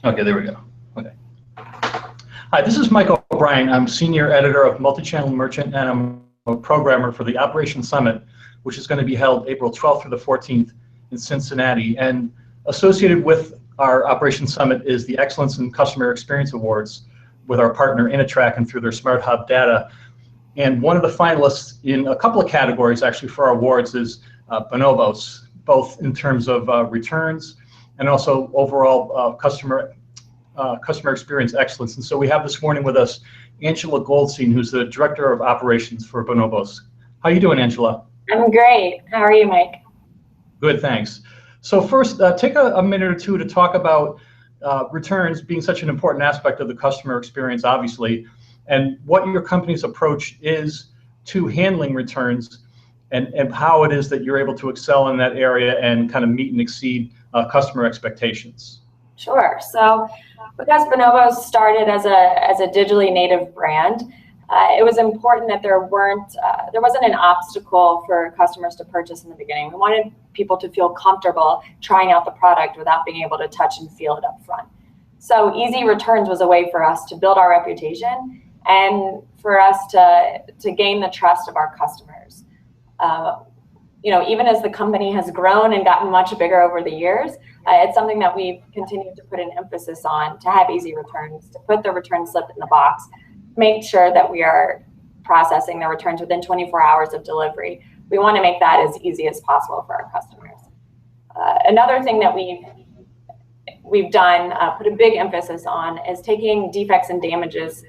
Okay, there we go. Okay. Hi, this is Mike O'Brien. I'm senior editor of Multichannel Merchant, and I'm a programmer for the Operation Summit, which is going to be held April 12th through the 14th in Cincinnati. And associated with our Operation Summit is the Excellence in Customer Experience Awards with our partner Inatrack and through their Smart Hub data. And one of the finalists in a couple of categories actually for our awards is Bonobos, both in terms of returns and also overall customer experience excellence. And so we have this morning with us Angela Goldstein, who's the Director of Operations for Bonobos. How are you doing, Angela? I'm great. How are you, Mike? Good, thanks. So first, take a minute or two to talk about returns being such an important aspect of the customer experience, obviously, and what your company's approach is to handling returns and how it is that you're able to excel in that area and kind of meet and exceed customer expectations. Sure. So because Bonobos started as a digitally native brand, it was important that there wasn't an obstacle for customers to purchase in the beginning. We wanted people to feel comfortable trying out the product without being able to touch and feel it up front. So easy returns was a way for us to build our reputation and for us to gain the trust of our customers. Even as the company has grown and gotten much bigger over the years, it's something that we've continued to put an emphasis on, to have easy returns, to put the return slip in the box, make sure that we are processing the returns within 24 hours of delivery. We want to make that as easy as possible for our customers. Another thing that we've done, put a big emphasis on, is taking defects and damages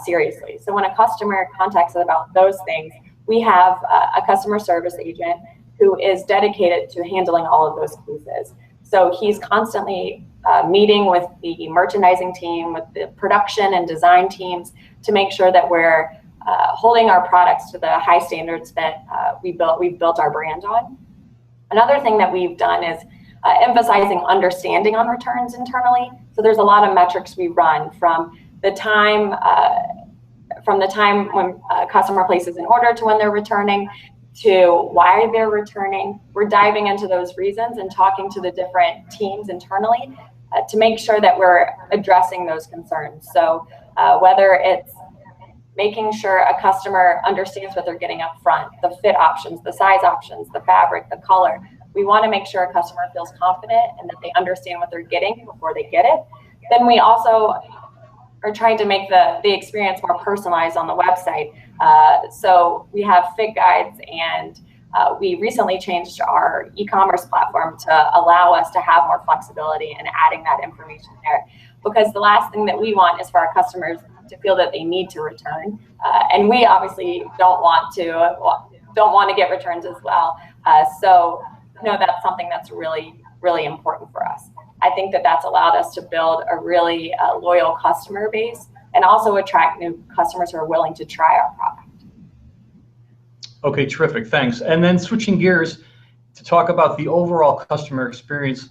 seriously. So when a customer contacts us about those things, we have a customer service agent who is dedicated to handling all of those cases. So he's constantly meeting with the merchandising team, with the production and design teams to make sure that we're holding our products to the high standards that we've built our brand on. Another thing that we've done is emphasizing understanding on returns internally. So there's a lot of metrics we run from the time when a customer places an order to when they're returning, to why they're returning. We're diving into those reasons and talking to the different teams internally to make sure that we're addressing those concerns. So whether it's making sure a customer understands what they're getting up front, the fit options, the size options, the fabric, the color, we want to make sure a customer feels confident and that they understand what they're getting before they get it. Then we also are trying to make the experience more personalized on the website. So we have fit guides, and we recently changed our e-commerce platform to allow us to have more flexibility in adding that information there. Because the last thing that we want is for our customers to feel that they need to return, and we obviously don't want to get returns as well. So that's something that's really, really important for us. I think that that's allowed us to build a really loyal customer base and also attract new customers who are willing to try our product. Okay, terrific, thanks. And then switching gears to talk about the overall customer experience,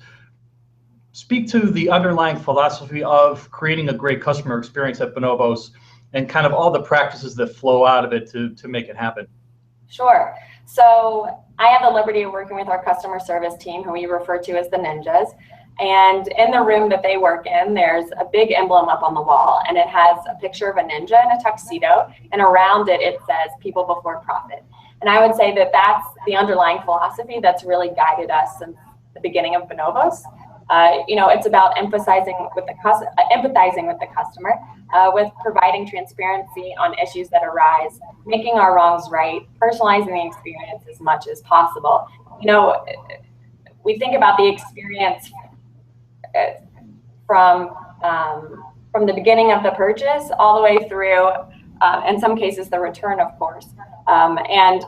speak to the underlying philosophy of creating a great customer experience at Bonobos and kind of all the practices that flow out of it to make it happen. Sure. So I have the liberty of working with our customer service team, who we refer to as the Ninjas. And in the room that they work in, there's a big emblem up on the wall, and it has a picture of a ninja in a tuxedo, and around it, it says "People Before Profit." And I would say that that's the underlying philosophy that's really guided us since the beginning of Bonobos. It's about empathizing with the customer, with providing transparency on issues that arise, making our wrongs right, personalizing the experience as much as possible. We think about the experience from the beginning of the purchase all the way through, in some cases, the return, of course. And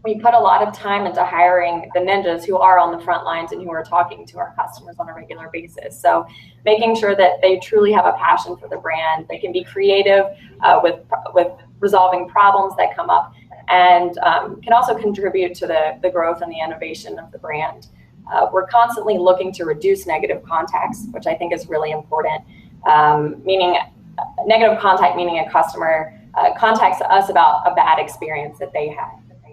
we put a lot of time into hiring the Ninjas who are on the front lines and who are talking to our customers on a regular basis. So making sure that they truly have a passion for the brand, they can be creative with resolving problems that come up, and can also contribute to the growth and the innovation of the brand. We're constantly looking to reduce negative contacts, which I think is really important. Meaning negative contact, meaning a customer contacts us about a bad experience that they had.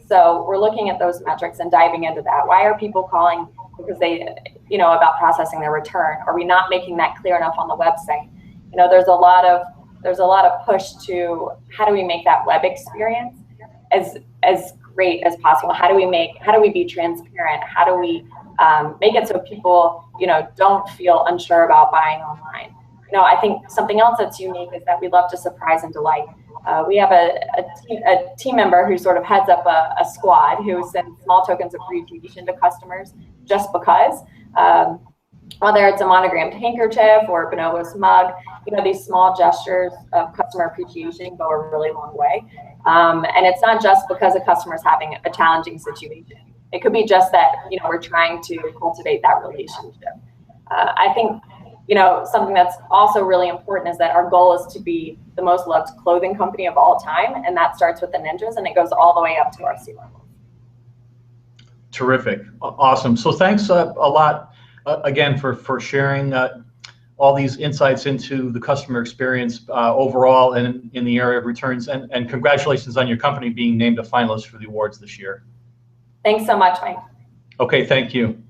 So we're looking at those metrics and diving into that. Why are people calling because they, about processing their return? Are we not making that clear enough on the website? There's a lot of push to how do we make that web experience as great as possible? How do we be transparent? How do we make it so people, don't feel unsure about buying online? I think something else that's unique is that we love to surprise and delight. We have a team member who sort of heads up a squad who sends small tokens of appreciation to customers just because. Whether it's a monogrammed handkerchief or a Bonobos mug, these small gestures of customer appreciation go a really long way. And it's not just because a customer's having a challenging situation. It could be just that, we're trying to cultivate that relationship. I think, something that's also really important is that our goal is to be the most loved clothing company of all time. And that starts with the ninjas and it goes all the way up to our C-level. Terrific. Awesome. So thanks a lot again for sharing all these insights into the customer experience overall and in the area of returns. And congratulations on your company being named a finalist for the awards this year. Thanks so much, Mike. Okay, thank you.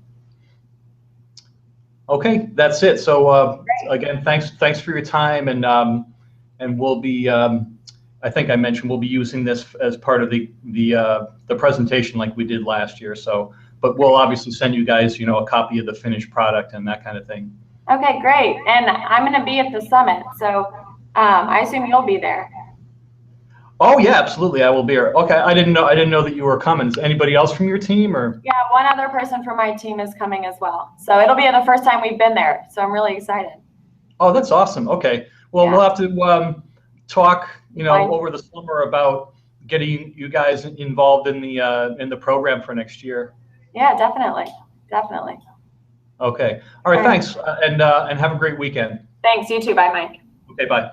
Okay, that's it. So again, thanks for your time, and we'll be. I think I mentioned we'll be using this as part of the presentation like we did last year. So, but we'll obviously send you guys, a copy of the finished product and that kind of thing. Okay, great. And I'm going to be at the summit, so I assume you'll be there. Oh yeah, absolutely. I will be here. Okay, I didn't know that you were coming. Is anybody else from your team or? Yeah, one other person from my team is coming as well. So it'll be the first time we've been there. So I'm really excited. Oh, that's awesome. Okay. Well, yeah. We'll have to talk, over the summer about getting you guys involved in the program for next year. Yeah, definitely. Definitely. Okay. All right. Thanks. And have a great weekend. Thanks. You too. Bye, Mike. Okay. Bye.